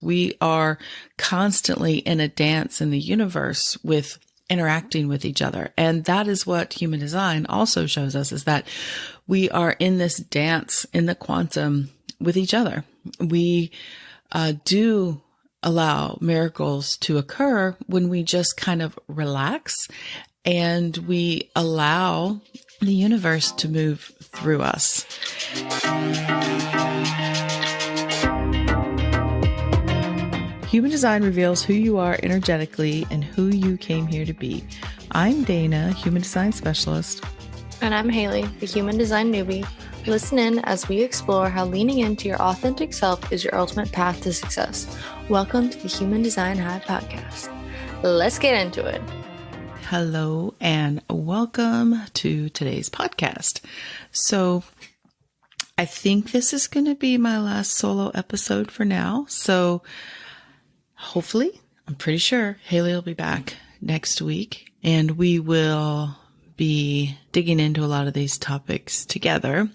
We are constantly in a dance in the universe with interacting with each other. And that is what human design also shows us, is that we are in this dance in the quantum with each other. We do allow miracles to occur when we just kind of relax and we allow the universe to move through us. Human design reveals who you are energetically and who you came here to be. I'm Dana, human design specialist. And I'm Haley, the human design newbie. Listen in as we explore how leaning into your authentic self is your ultimate path to success. Welcome to the Human Design Hive podcast. Let's get into it. Hello and welcome to today's podcast. So I think this is going to be my last solo episode for now. So hopefully, I'm pretty sure Haley will be back next week and we will be digging into a lot of these topics together.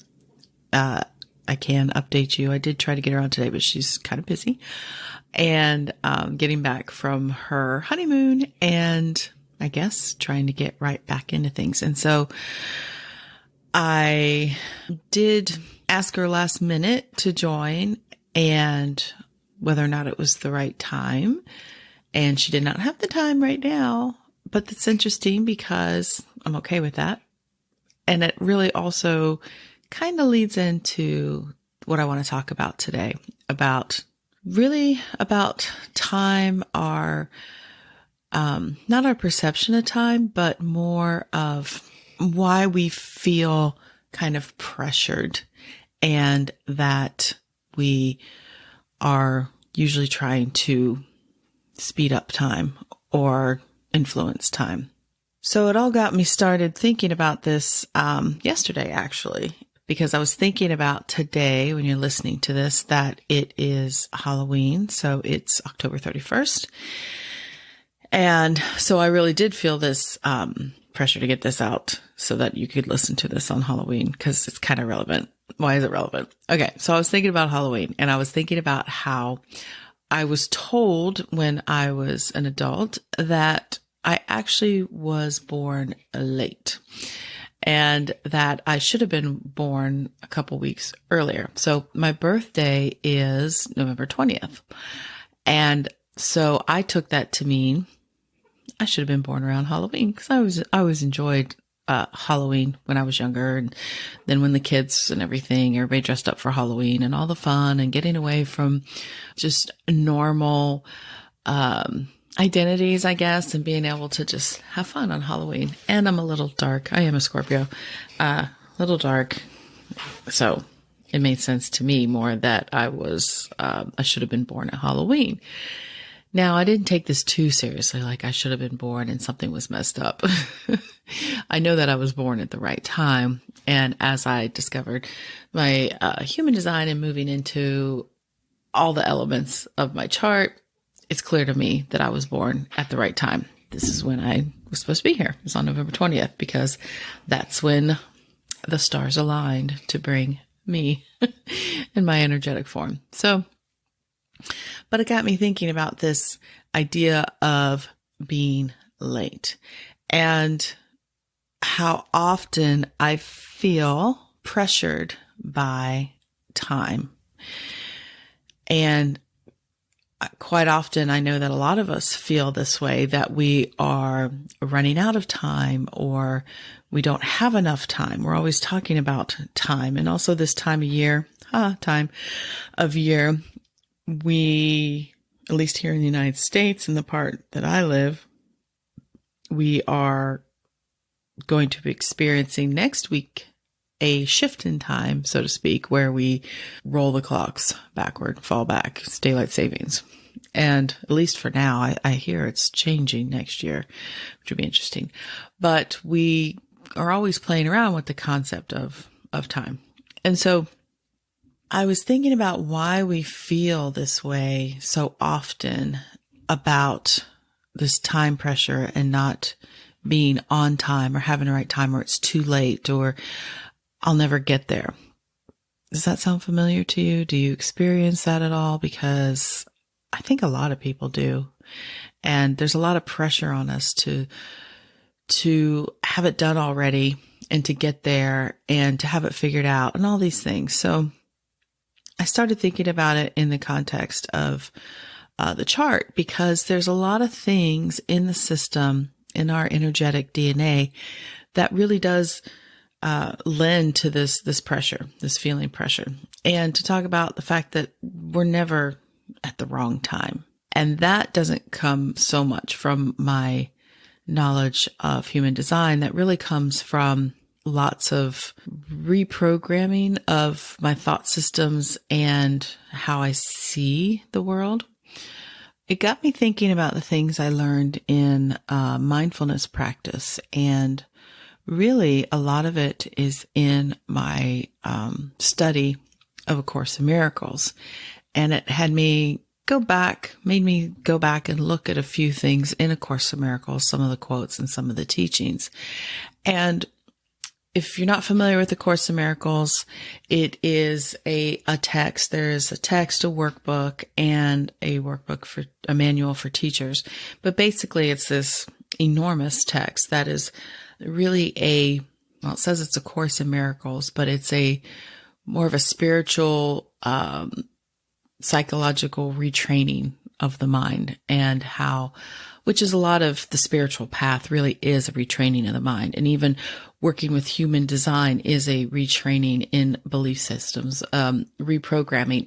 I can update you. I did try to get her on today, but she's kind of busy and getting back from her honeymoon and I guess trying to get right back into things. And so I did ask her last minute to join and whether or not it was the right time. And she did not have the time right now, but that's interesting because I'm okay with that. And it really also kind of leads into what I want to talk about today, about time, not our perception of time, but more of why we feel kind of pressured and that we are usually trying to speed up time or influence time. So it all got me started thinking about this yesterday, actually, because I was thinking about today when you're listening to this, that it is Halloween. So it's October 31st. And so I really did feel this pressure to get this out so that you could listen to this on Halloween because it's kind of relevant. Why is it relevant? Okay. So I was thinking about Halloween and I was thinking about how I was told when I was an adult that I actually was born late and that I should have been born a couple weeks earlier. So my birthday is November 20th. And so I took that to mean I should have been born around Halloween because I always enjoyed Halloween when I was younger. And then when the kids and everybody dressed up for Halloween and all the fun and getting away from just normal, identities, I guess, and being able to just have fun on Halloween. And I'm a little dark. I am a Scorpio, little dark. So it made sense to me more that I should have been born at Halloween. Now, I didn't take this too seriously, like I should have been born and something was messed up. I know that I was born at the right time. And as I discovered my human design and moving into all the elements of my chart, it's clear to me that I was born at the right time. This is when I was supposed to be here. It was on November 20th because that's when the stars aligned to bring me in my energetic form. But it got me thinking about this idea of being late and how often I feel pressured by time. And quite often, I know that a lot of us feel this way, that we are running out of time or we don't have enough time. We're always talking about time. And also this time of year, we, at least here in the United States, in the part that I live, we are going to be experiencing next week a shift in time, so to speak, where we roll the clocks backward, fall back. It's daylight savings. And at least for now, I hear it's changing next year, which would be interesting. But we are always playing around with the concept of time. And so I was thinking about why we feel this way so often about this time pressure and not being on time or having the right time, or it's too late, or I'll never get there. Does that sound familiar to you? Do you experience that at all? Because I think a lot of people do. And there's a lot of pressure on us to have it done already and to get there and to have it figured out and all these things. So I started thinking about it in the context of the chart, because there's a lot of things in the system, in our energetic DNA, that really does lend to this pressure, this feeling pressure. And to talk about the fact that we're never at the wrong time. And that doesn't come so much from my knowledge of human design. That really comes from lots of reprogramming of my thought systems and how I see the world. It got me thinking about the things I learned in mindfulness practice. And really, a lot of it is in my study of A Course in Miracles. And it had made me go back and look at a few things in A Course in Miracles, some of the quotes and some of the teachings. And if you're not familiar with A Course in Miracles, it is a text. There is a text, a workbook, and a manual for teachers. But basically, it's this enormous text that is really it says it's A Course in Miracles, but it's more of a spiritual, psychological retraining of the mind, and which is a lot of the spiritual path really is a retraining of the mind. And even working with human design is a retraining in belief systems, reprogramming.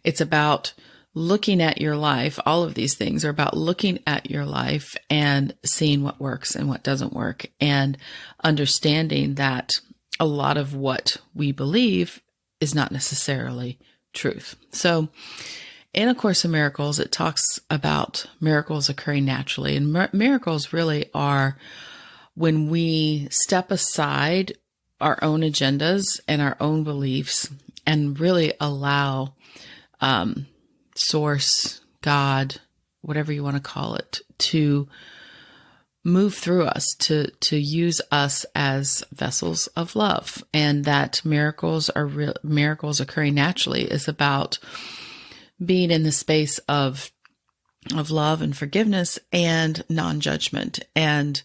It's about looking at your life. All of these things are about looking at your life and seeing what works and what doesn't work, and understanding that a lot of what we believe is not necessarily truth. So in A Course in Miracles, it talks about miracles occurring naturally. And miracles really are when we step aside our own agendas and our own beliefs and really allow Source, God, whatever you want to call it, to move through us, to use us as vessels of love. And that miracles occurring naturally is about being in the space of love and forgiveness and non-judgment, and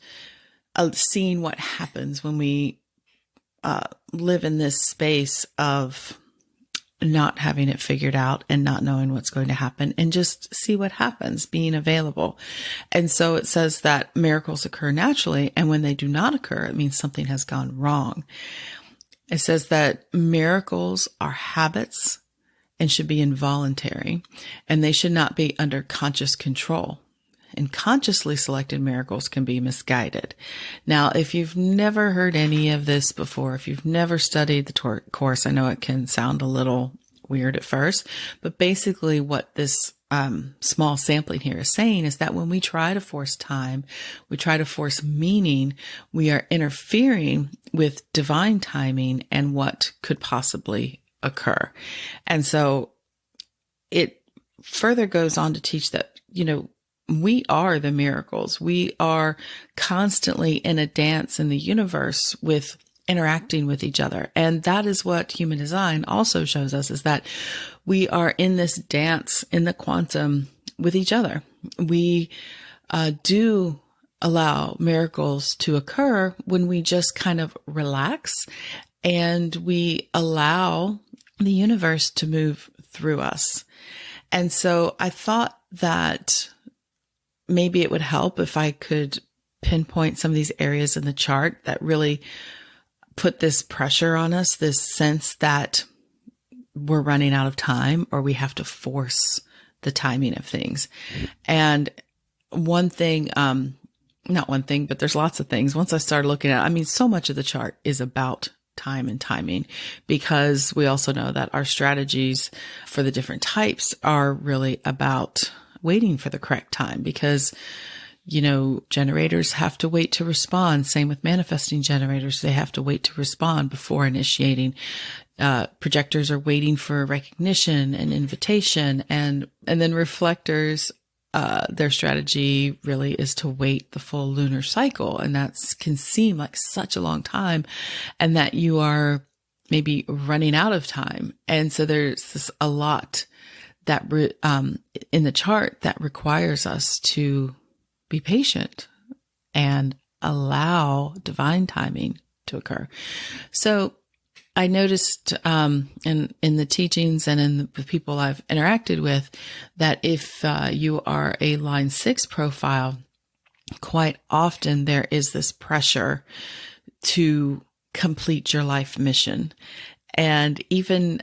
seeing what happens when we live in this space of not having it figured out and not knowing what's going to happen, and just see what happens, being available. And so it says that miracles occur naturally, and when they do not occur, it means something has gone wrong. It says that miracles are habits and should be involuntary, and they should not be under conscious control. And consciously selected miracles can be misguided. Now, if you've never heard any of this before, if you've never studied the course, I know it can sound a little weird at first, but basically what this small sampling here is saying is that when we try to force time, we try to force meaning, we are interfering with divine timing and what could possibly occur. And so it further goes on to teach that, we are the miracles. We are constantly in a dance in the universe with interacting with each other. And that is what human design also shows us, is that we are in this dance in the quantum with each other. We do allow miracles to occur when we just kind of relax and we allow the universe to move through us. And so I thought that maybe it would help if I could pinpoint some of these areas in the chart that really put this pressure on us, this sense that we're running out of time or we have to force the timing of things. And one thing, not one thing, but there's lots of things. Once I started looking at it, so much of the chart is about time and timing, because we also know that our strategies for the different types are really about waiting for the correct time, because generators have to wait to respond. Same with manifesting generators. They have to wait to respond before initiating. Projectors are waiting for recognition and invitation. And then reflectors, their strategy really is to wait the full lunar cycle. And that can seem like such a long time, and that you are maybe running out of time. And so there's a lot in the chart that requires us to be patient and allow divine timing to occur. So I noticed in the teachings and in the people I've interacted with that if you are a line 6 profile, quite often there is this pressure to complete your life mission. And even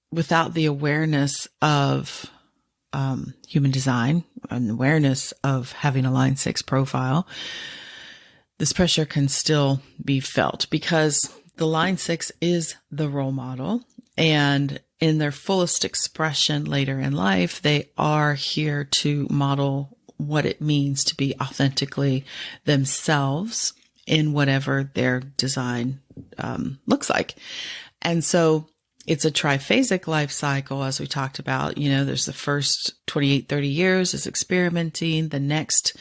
without the awareness of human design and awareness of having a line 6 profile, this pressure can still be felt because the line 6 is the role model, and in their fullest expression later in life, they are here to model what it means to be authentically themselves in whatever their design looks like. And so it's a triphasic life cycle, as we talked about. You know, there's the first 28, 30 years is experimenting. The next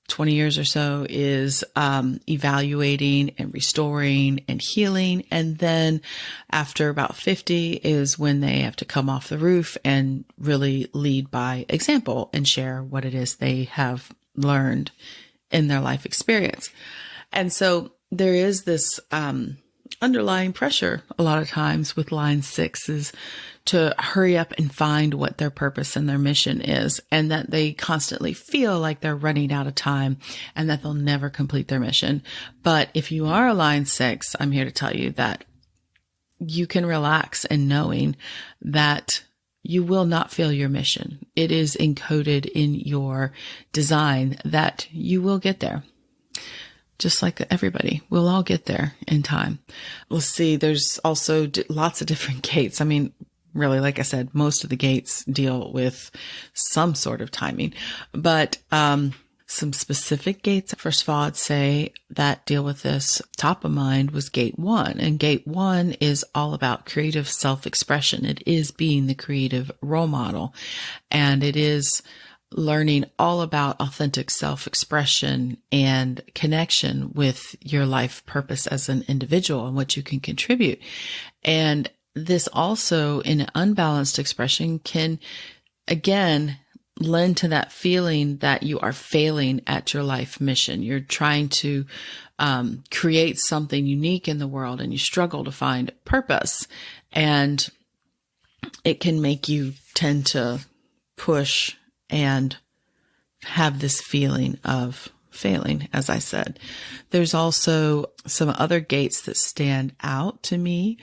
20 years or so is evaluating and restoring and healing. And then after about 50 is when they have to come off the roof and really lead by example and share what it is they have learned in their life experience. And so there is this underlying pressure a lot of times with line 6s to hurry up and find what their purpose and their mission is, and that they constantly feel like they're running out of time and that they'll never complete their mission. But if you are a line 6, I'm here to tell you that you can relax in knowing that you will not fail your mission. It is encoded in your design that you will get there. Just like everybody, we'll all get there in time. We'll see. There's also lots of different gates. I mean, really, like I said, most of the gates deal with some sort of timing, but some specific gates. First of all, I'd say that deal with this top of mind was gate 1. And gate 1 is all about creative self-expression. It is being the creative role model, and it is learning all about authentic self-expression and connection with your life purpose as an individual and what you can contribute. And this also, in an unbalanced expression, can again lend to that feeling that you are failing at your life mission. You're trying to create something unique in the world and you struggle to find purpose. And it can make you tend to push and have this feeling of failing, as I said. There's also some other gates that stand out to me.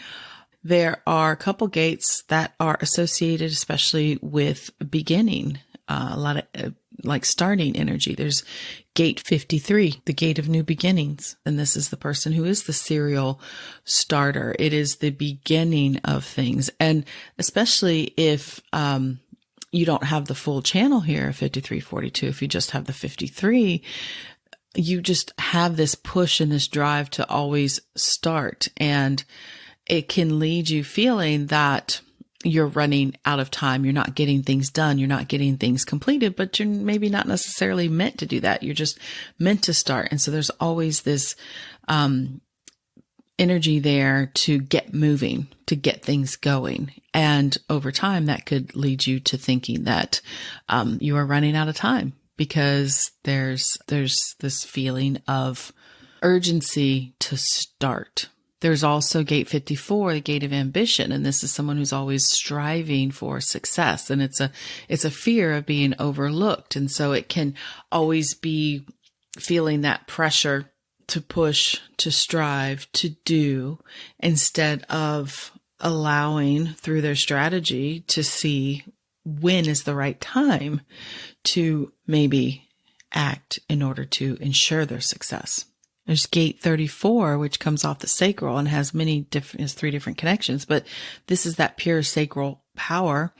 There are a couple gates that are associated, especially with beginning, a lot of like starting energy. There's gate 53, the gate of new beginnings. And this is the person who is the serial starter. It is the beginning of things. And especially if, you don't have the full channel here, 5342. If you just have the 53, you just have this push and this drive to always start. And it can lead you feeling that you're running out of time. You're not getting things done. You're not getting things completed, but you're maybe not necessarily meant to do that. You're just meant to start. And so there's always this, energy there to get moving, to get things going. And over time, that could lead you to thinking that you are running out of time because there's this feeling of urgency to start. There's also gate 54, the gate of ambition. And this is someone who's always striving for success. And it's a fear of being overlooked. And so it can always be feeling that pressure to push, to strive, to do, instead of allowing through their strategy to see when is the right time to maybe act in order to ensure their success. There's gate 34, which comes off the sacral and has has 3 different connections, but this is that pure sacral power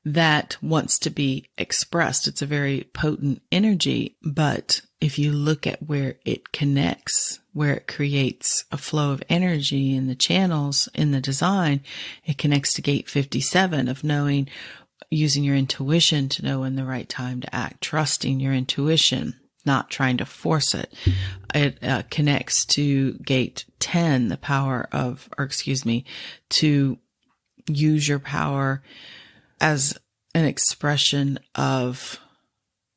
that wants to be expressed. It's a very potent energy, but if you look at where it connects, where it creates a flow of energy in the channels in the design, it connects to gate 57 of knowing, using your intuition to know when the right time to act, trusting your intuition, not trying to force it. It connects to gate 10, the power of, to use your power as an expression of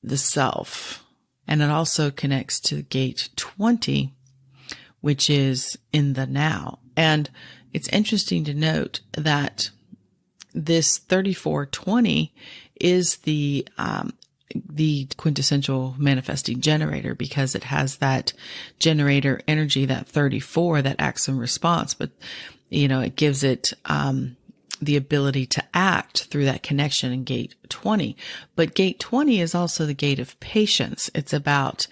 the self. And it also connects to gate 20, which is in the now. And it's interesting to note that this 3420 is the quintessential manifesting generator, because it has that generator energy, that 34, that action response. But, it gives it, the ability to act through that connection in gate 20. But gate 20 is also the gate of patience. It's about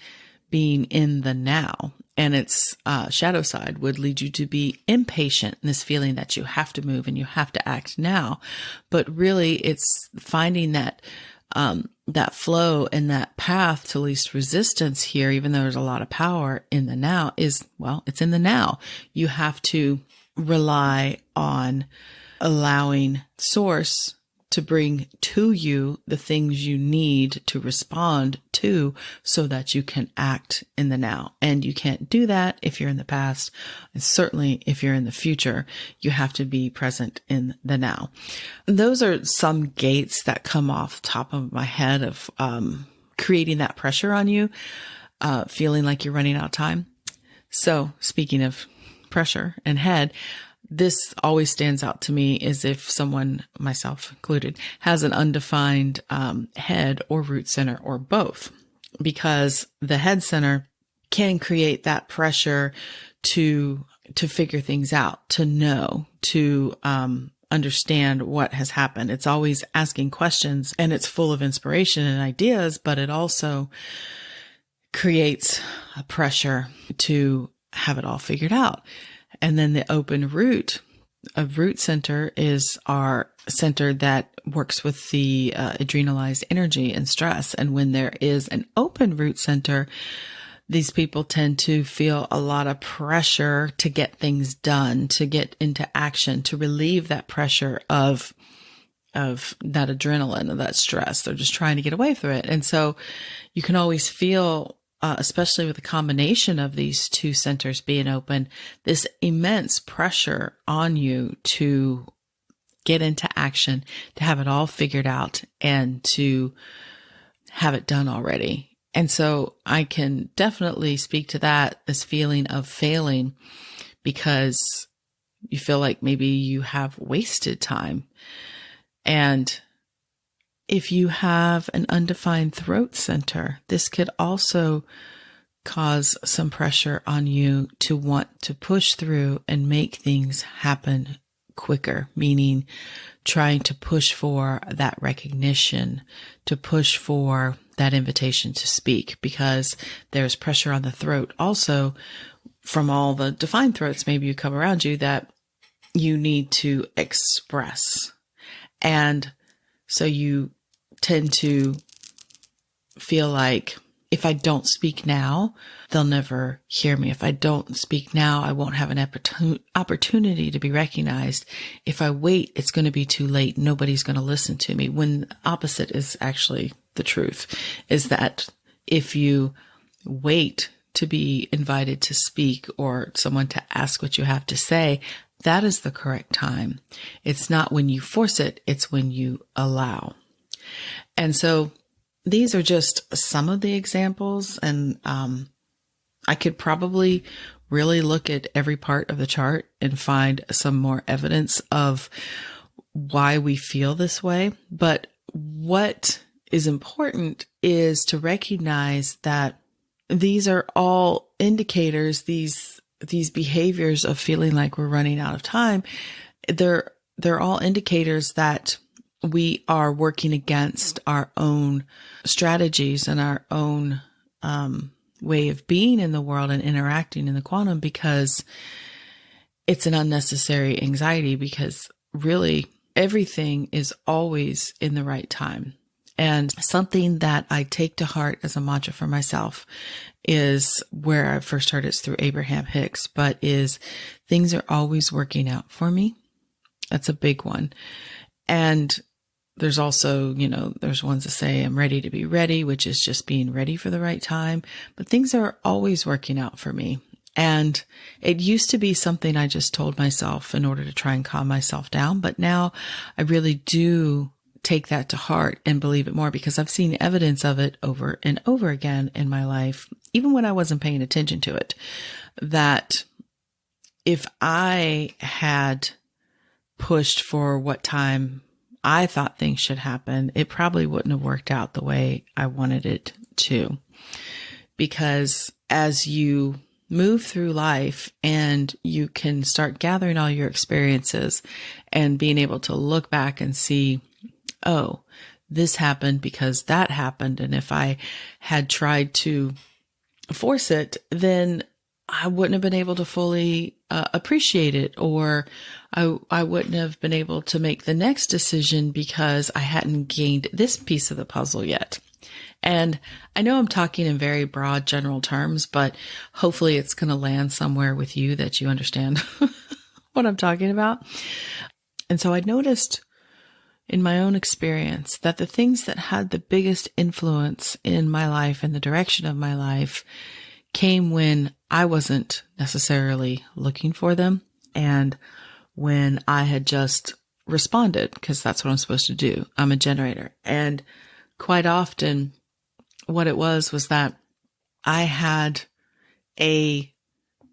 being in the now. And its shadow side would lead you to be impatient in this feeling that you have to move and you have to act now. But really, it's finding that that flow and that path to least resistance here, even though there's a lot of power in the now, it's in the now. You have to rely on allowing source to bring to you the things you need to respond to so that you can act in the now. And you can't do that if you're in the past. And certainly if you're in the future, you have to be present in the now. Those are some gates that come off the top of my head of creating that pressure on you, feeling like you're running out of time. So speaking of pressure and head, this always stands out to me as if someone, myself included, has an undefined head or root center or both, because the head center can create that pressure to figure things out, to know, to understand what has happened. It's always asking questions, and it's full of inspiration and ideas, but it also creates a pressure to have it all figured out. And then the open root, a root center is our center that works with the adrenalized energy and stress. And when there is an open root center, these people tend to feel a lot of pressure to get things done, to get into action, to relieve that pressure of that adrenaline, of that stress. They're just trying to get away from it. And so you can always feel, especially with the combination of these two centers being open, this immense pressure on you to get into action, to have it all figured out, and to have it done already. And so I can definitely speak to that, this feeling of failing, because you feel like maybe you have wasted time. And if you have an undefined throat center, this could also cause some pressure on you to want to push through and make things happen quicker, meaning trying to push for that recognition, to push for that invitation to speak, because there's pressure on the throat also from all the defined throats maybe you come around you that you need to express. And so you tend to feel like, if I don't speak now, they'll never hear me. If I don't speak now, I won't have an opportunity to be recognized. If I wait, it's going to be too late. Nobody's going to listen to me. When the opposite is actually the truth, is that if you wait to be invited to speak or someone to ask what you have to say, that is the correct time. It's not when you force it, it's when you allow. And so these are just some of the examples, and I could probably really look at every part of the chart and find some more evidence of why we feel this way. But what is important is to recognize that these are all indicators, these behaviors of feeling like we're running out of time, they're all indicators that we are working against our own strategies and our own way of being in the world and interacting in the quantum, because it's an unnecessary anxiety, because really everything is always in the right time. And something that I take to heart as a mantra for myself is, where I first heard it's through Abraham Hicks, but is things are always working out for me. That's a big one. And there's also, there's ones that say I'm ready to be ready, which is just being ready for the right time. But things are always working out for me. And it used to be something I just told myself in order to try and calm myself down. But now I really do take that to heart and believe it more, because I've seen evidence of it over and over again in my life, even when I wasn't paying attention to it, that if I had pushed for what time I thought things should happen, it probably wouldn't have worked out the way I wanted it to. Because as you move through life and you can start gathering all your experiences and being able to look back and see, oh, this happened because that happened. And if I had tried to force it, then I wouldn't have been able to fully appreciate it, or I wouldn't have been able to make the next decision because I hadn't gained this piece of the puzzle yet. And I know I'm talking in very broad general terms, but hopefully it's going to land somewhere with you that you understand what I'm talking about. And so I noticed in my own experience that the things that had the biggest influence in my life and the direction of my life came when I wasn't necessarily looking for them, and when I had just responded, because that's what I'm supposed to do. I'm a generator. And quite often what it was that I had a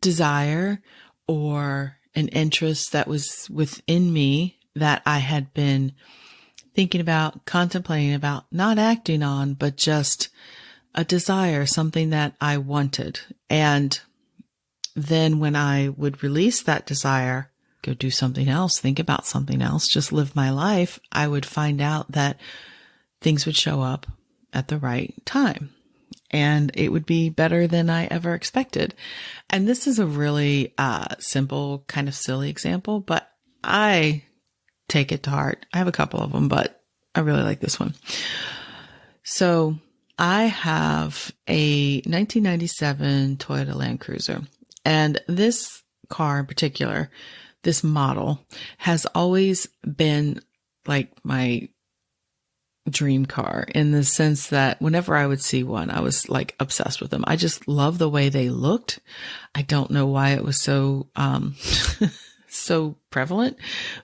desire or an interest that was within me that I had been thinking about, contemplating about, not acting on, but just a desire, something that I wanted. And then when I would release that desire, go do something else, think about something else, just live my life, I would find out that things would show up at the right time. And it would be better than I ever expected. And this is a really simple, kind of silly example, but I take it to heart. I have a couple of them, but I really like this one. So I have a 1997 Toyota Land Cruiser. And this car in particular, this model, has always been like my dream car, in the sense that whenever I would see one, I was like obsessed with them. I just love the way they looked. I don't know why it was so, so prevalent,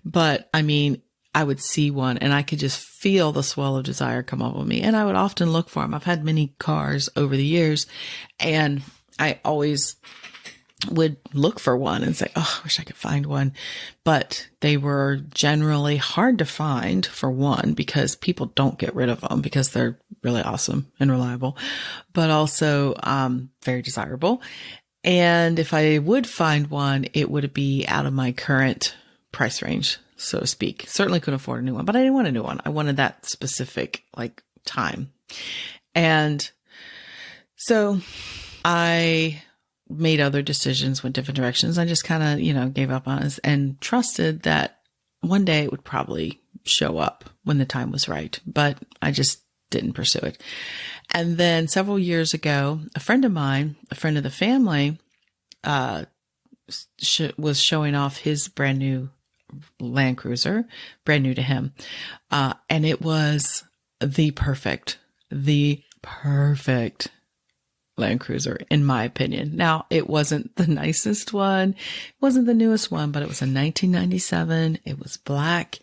but I mean, I would see one and I could just feel the swell of desire come over me. And I would often look for them. I've had many cars over the years, and I always would look for one and say, oh, I wish I could find one. But they were generally hard to find, for one, because people don't get rid of them because they're really awesome and reliable, but also very desirable. And if I would find one, it would be out of my current price range, so to speak. Certainly couldn't afford a new one, but I didn't want a new one. I wanted that specific like time. And so I made other decisions, went different directions. I just kind of, gave up on it and trusted that one day it would probably show up when the time was right, but I just didn't pursue it. And then several years ago, a friend of mine, a friend of the family, was showing off his brand new Land Cruiser, brand new to him. And it was the perfect Land Cruiser, in my opinion. Now, it wasn't the nicest one, it wasn't the newest one, but it was a 1997. It was black.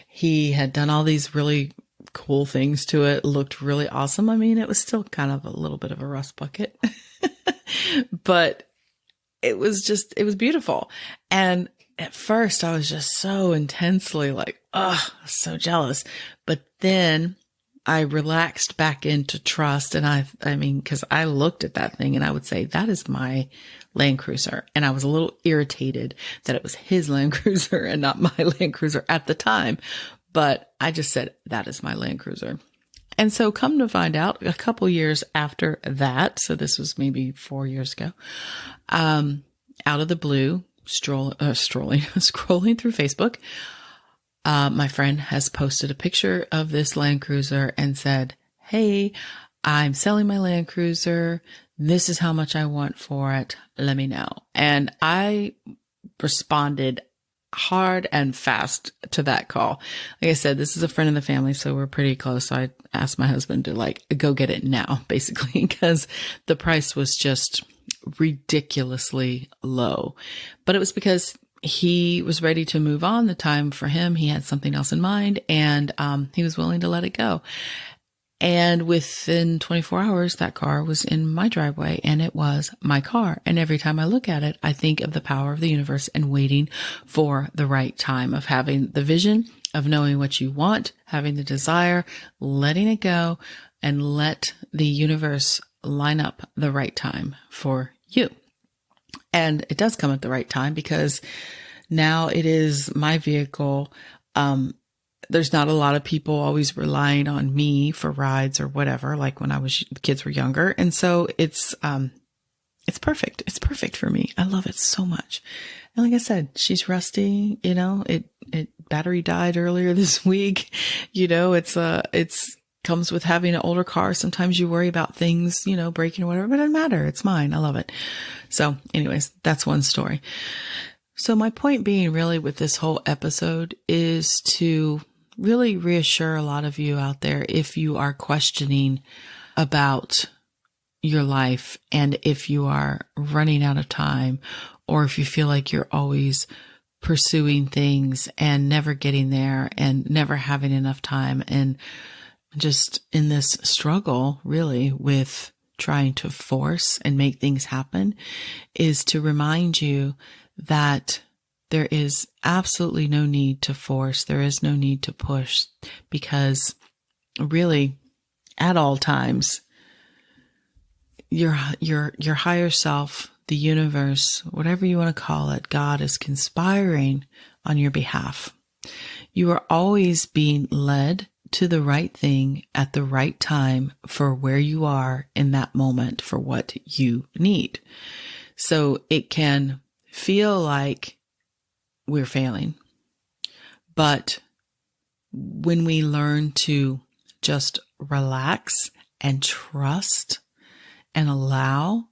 He had done all these really cool things to it. Looked really awesome. I mean, it was still kind of a little bit of a rust bucket, but it was beautiful. And at first I was just so intensely like, so jealous. But then I relaxed back into trust. And I mean, cause I looked at that thing and I would say, that is my Land Cruiser. And I was a little irritated that it was his Land Cruiser and not my Land Cruiser at the time. But I just said, that is my Land Cruiser. And so come to find out, a couple years after that, so this was maybe 4 years ago, out of the blue, scrolling through Facebook, my friend has posted a picture of this Land Cruiser and said, hey, I'm selling my Land Cruiser. This is how much I want for it. Let me know. And I responded hard and fast to that call. Like I said, this is a friend of the family, so we're pretty close. So I asked my husband to go get it now, basically, because the price was just ridiculously low. But it was because he was ready to move on. The time for him, he had something else in mind, and he was willing to let it go. And within 24 hours, that car was in my driveway, and it was my car. And every time I look at it, I think of the power of the universe and waiting for the right time, of having the vision, of knowing what you want, having the desire, letting it go, and let the universe line up the right time for you. And it does come at the right time, because now it is my vehicle. There's not a lot of people always relying on me for rides or whatever, like when the kids were younger. And so it's perfect. It's perfect for me. I love it so much. And like I said, she's rusty, battery died earlier this week. It's comes with having an older car. Sometimes you worry about things, breaking or whatever, but it doesn't matter. It's mine. I love it. So anyways, that's one story. So my point being really with this whole episode is to really reassure a lot of you out there, if you are questioning about your life, and if you are running out of time, or if you feel like you're always pursuing things and never getting there and never having enough time, and just in this struggle really with trying to force and make things happen, is to remind you that there is absolutely no need to force. There is no need to push, because really at all times, your higher self, the universe, whatever you want to call it, God is conspiring on your behalf. You are always being led to the right thing at the right time for where you are in that moment, for what you need. So it can feel like we're failing, but when we learn to just relax and trust and allow,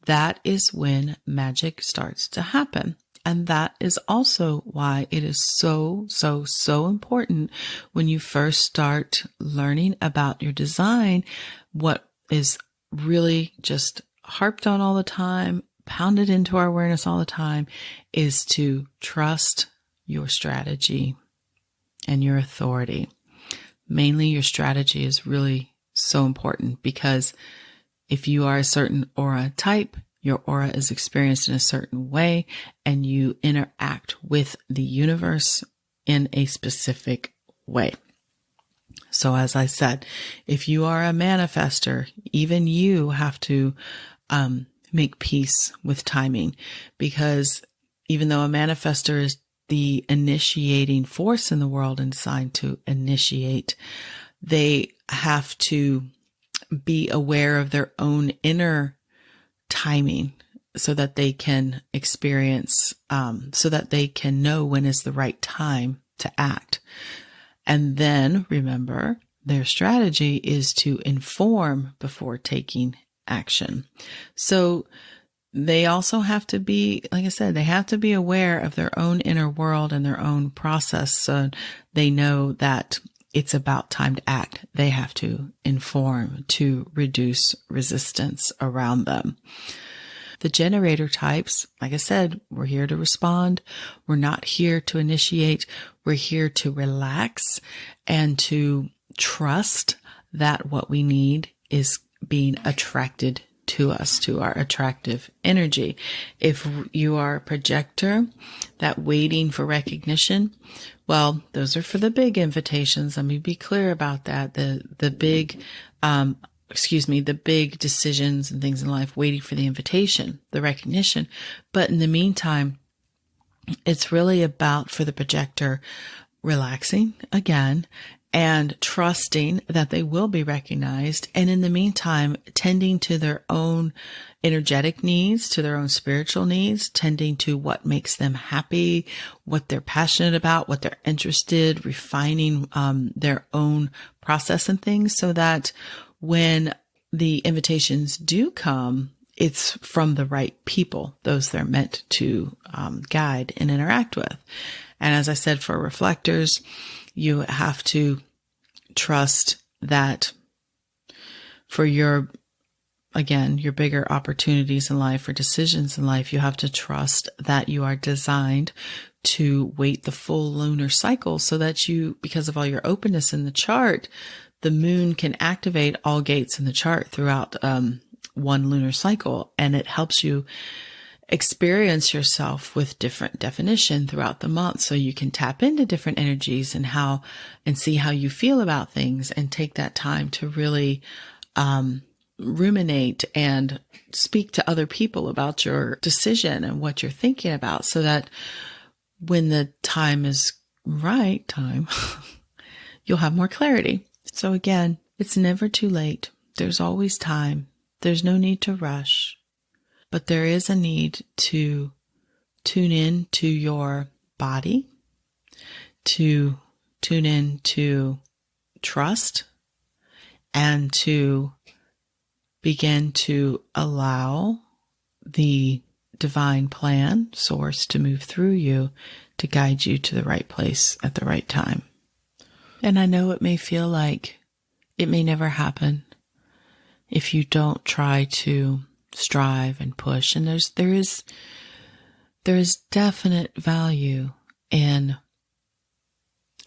that is when magic starts to happen. And that is also why it is so, so, so important when you first start learning about your design, what is really just harped on all the time, pounded into our awareness all the time, is to trust your strategy and your authority. Mainly your strategy is really so important, because if you are a certain aura type, your aura is experienced in a certain way, and you interact with the universe in a specific way. So as I said, if you are a manifester, even you have to make peace with timing, because even though a manifester is the initiating force in the world and designed to initiate, they have to be aware of their own inner timing so that they can experience, so that they can know when is the right time to act. And then remember, their strategy is to inform before taking action. So they also have to be, like I said, they have to be aware of their own inner world and their own process, so they know that it's about time to act. They have to inform to reduce resistance around them. The generator types, like I said, we're here to respond. We're not here to initiate. We're here to relax and to trust that what we need is being attracted to us, to our attractive energy. If you are a projector that waiting for recognition, well, those are for the big invitations. Let me be clear about that. The big decisions and things in life, waiting for the invitation, the recognition. But in the meantime, it's really about, for the projector, relaxing again and trusting that they will be recognized. And in the meantime, tending to their own energetic needs, to their own spiritual needs, tending to what makes them happy, what they're passionate about, what they're interested, refining their own process and things, so that when the invitations do come, it's from the right people, those they're meant to guide and interact with. And as I said, for reflectors, you have to trust that for your again, your bigger opportunities in life or decisions in life, you have to trust that you are designed to wait the full lunar cycle so that you, because of all your openness in the chart, the moon can activate all gates in the chart throughout one lunar cycle. And it helps you experience yourself with different definition throughout the month. So you can tap into different energies and see how you feel about things and take that time to really, ruminate and speak to other people about your decision and what you're thinking about so that when the time is right, you'll have more clarity. So again, it's never too late. There's always time. There's no need to rush, but there is a need to tune in to your body, to tune in to trust, and to begin to allow the divine plan, source, to move through you to guide you to the right place at the right time. And I know it may feel like it may never happen if you don't try to strive and push. And there is definite value in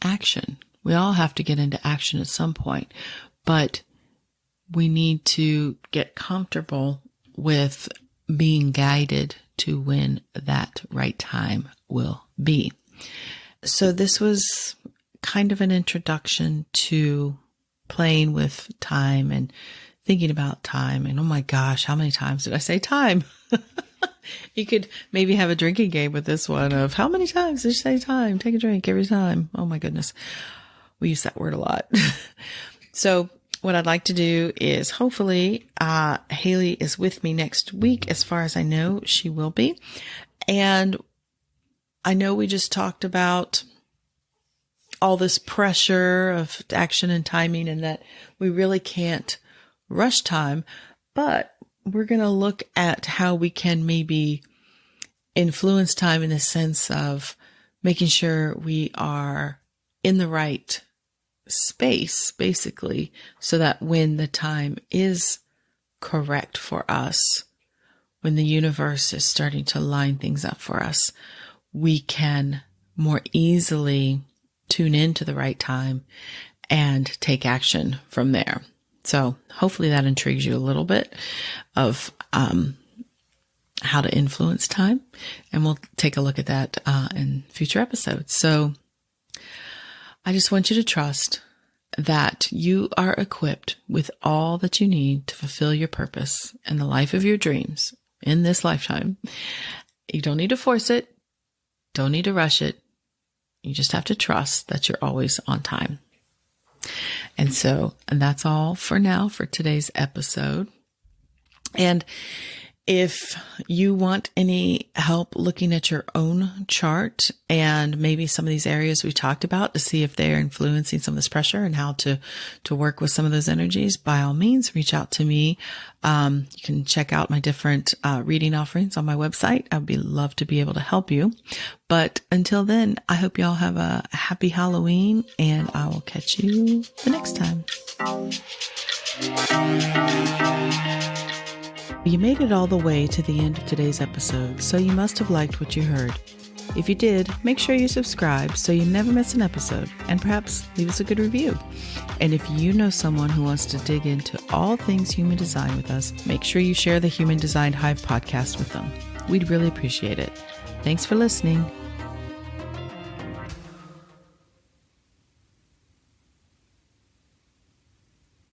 action. We all have to get into action at some point, but we need to get comfortable with being guided to when that right time will be. So this was kind of an introduction to playing with time and thinking about time. And oh my gosh, how many times did I say time? You could maybe have a drinking game with this one of how many times did you say time? Take a drink every time. Oh my goodness. We use that word a lot. So what I'd like to do is hopefully, Haley is with me next week. As far as I know, she will be. And I know we just talked about all this pressure of action and timing and that we really can't rush time, but we're going to look at how we can maybe influence time in the sense of making sure we are in the right space, basically, so that when the time is correct for us, when the universe is starting to line things up for us, we can more easily tune into the right time and take action from there. So hopefully that intrigues you a little bit of how to influence time, and we'll take a look at that in future episodes. So I just want you to trust that you are equipped with all that you need to fulfill your purpose and the life of your dreams in this lifetime. You don't need to force it. Don't need to rush it. You just have to trust that you're always on time. And that's all for now for today's episode. And if you want any help looking at your own chart and maybe some of these areas we talked about to see if they're influencing some of this pressure and how to work with some of those energies, by all means, reach out to me. You can check out my different reading offerings on my website. I'd love to be able to help you. But until then, I hope y'all have a happy Halloween, and I will catch you the next time. You made it all the way to the end of today's episode, so you must have liked what you heard. If you did, make sure you subscribe so you never miss an episode, and perhaps leave us a good review. And if you know someone who wants to dig into all things human design with us, make sure you share the Human Design Hive podcast with them. We'd really appreciate it. Thanks for listening.